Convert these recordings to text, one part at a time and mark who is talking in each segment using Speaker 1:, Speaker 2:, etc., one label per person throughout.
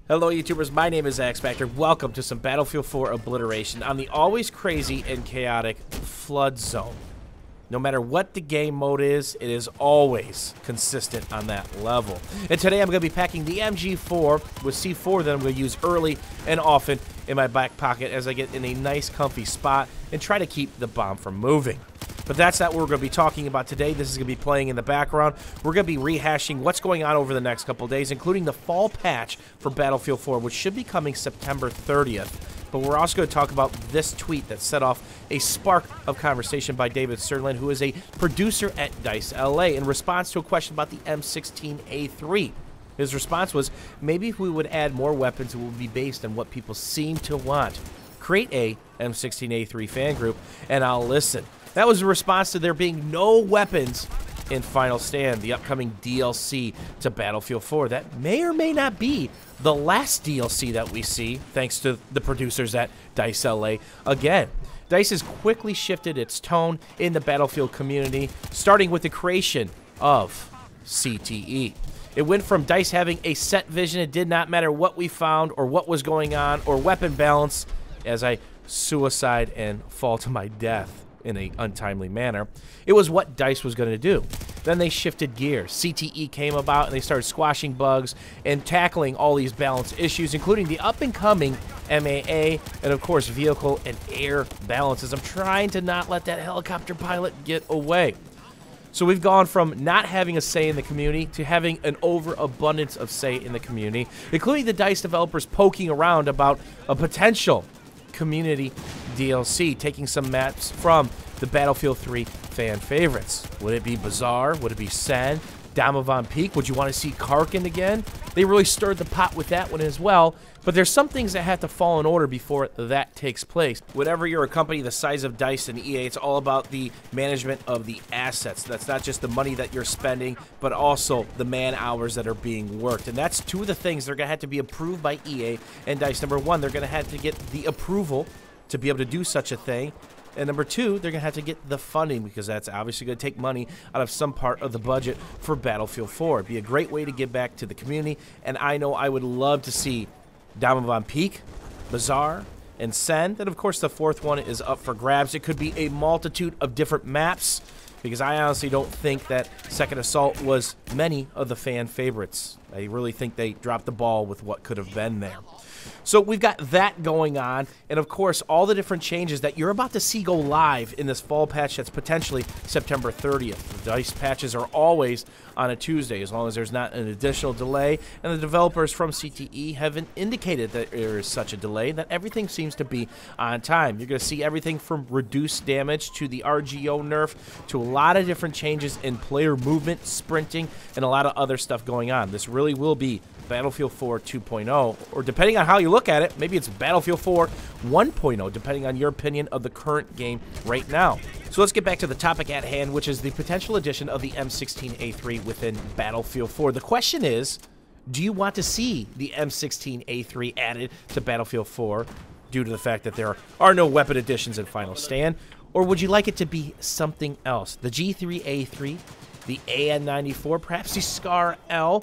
Speaker 1: Hello YouTubers, my name is X Factor. Welcome to some Battlefield 4 obliteration on the always crazy and chaotic Flood Zone. No matter what the game mode is, it is always consistent on that level. And today I'm going to be packing the MG4 with C4 that I'm going to use early and often in my back pocket as I get in a nice comfy spot and try to keep the bomb from moving. But that's not what we're going to be talking about today. This is going to be playing in the background. We're going to be rehashing what's going on over the next couple of days, including the fall patch for Battlefield 4, which should be coming September 30th. But we're also going to talk about this tweet that set off a spark of conversation by David Sirlin, who is a producer at DICE LA, in response to a question about the M16A3. His response was, maybe if we would add more weapons, it would be based on what people seem to want. Create a M16A3 fan group, and I'll listen. That was a response to there being no weapons in Final Stand, the upcoming DLC to Battlefield 4. That may or may not be the last DLC that we see, thanks to the producers at DICE LA. Again, DICE has quickly shifted its tone in the Battlefield community, starting with the creation of CTE. It went from DICE having a set vision, it did not matter what we found or what was going on or weapon balance, as I suicide and fall to my death in an untimely manner. It was what DICE was going to do. Then they shifted gears. CTE came about and they started squashing bugs and tackling all these balance issues, including the up-and-coming MAA and, of course, vehicle and air balances. I'm trying to not let that helicopter pilot get away. So we've gone from not having a say in the community to having an overabundance of say in the community, including the DICE developers poking around about a potential community DLC, taking some maps from the Battlefield 3 fan favorites. Would it be Bazaar? Would it be Sen? Domovan Peak? Would you want to see Karkin again? They really stirred the pot with that one as well, but there's some things that have to fall in order before that takes place. Whenever you're a company the size of DICE and EA, it's all about the management of the assets. That's not just the money that you're spending, but also the man hours that are being worked. And that's two of the things they're going to have to be approved by EA and DICE. Number one, they're going to have to get the approval to be able to do such a thing. And number two, they're going to have to get the funding, because that's obviously going to take money out of some part of the budget for Battlefield 4. It'd be a great way to give back to the community, and I know I would love to see Domovan Peak, Bazaar, and Sen. Then, of course, the fourth one is up for grabs. It could be a multitude of different maps, because I honestly don't think that Second Assault was many of the fan favorites. I really think they dropped the ball with what could have been there. So we've got that going on, and of course all the different changes that you're about to see go live in this fall patch that's potentially September 30th. The DICE patches are always on a Tuesday, as long as there's not an additional delay, and the developers from CTE haven't indicated that there is such a delay, that everything seems to be on time. You're going to see everything from reduced damage to the RGO nerf to a lot of different changes in player movement, sprinting, and a lot of other stuff going on. This really will be Battlefield 4 2.0, or depending on how you look at it, maybe it's Battlefield 4 1.0, depending on your opinion of the current game right now. So let's get back to the topic at hand, which is the potential addition of the M16A3 within Battlefield 4. The question is, do you want to see the M16A3 added to Battlefield 4 due to the fact that there are no weapon additions in Final Stand, or would you like it to be something else? The G3A3, the AN94, perhaps the SCAR L,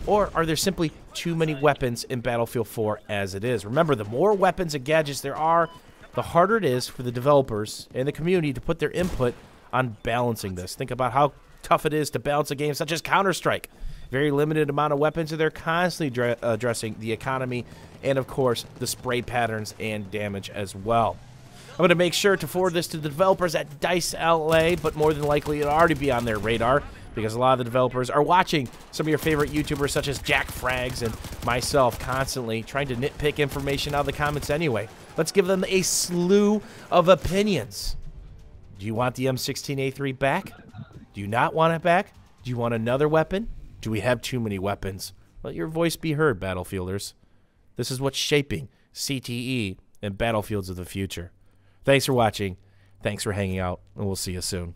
Speaker 1: or are there simply too many weapons in Battlefield 4 as it is? Remember, the more weapons and gadgets there are, the harder it is for the developers and the community to put their input on balancing this. Think about how tough it is to balance a game such as Counter-Strike. Very limited amount of weapons, and they're constantly addressing the economy and, of course, the spray patterns and damage as well. I'm going to make sure to forward this to the developers at DICE LA, but more than likely it'll already be on their radar, because a lot of the developers are watching some of your favorite YouTubers such as Jack Frags and myself constantly trying to nitpick information out of the comments anyway. Let's give them a slew of opinions. Do you want the M16A3 back? Do you not want it back? Do you want another weapon? Do we have too many weapons? Let your voice be heard, Battlefielders. This is what's shaping CTE and Battlefields of the future. Thanks for watching. Thanks for hanging out, and we'll see you soon.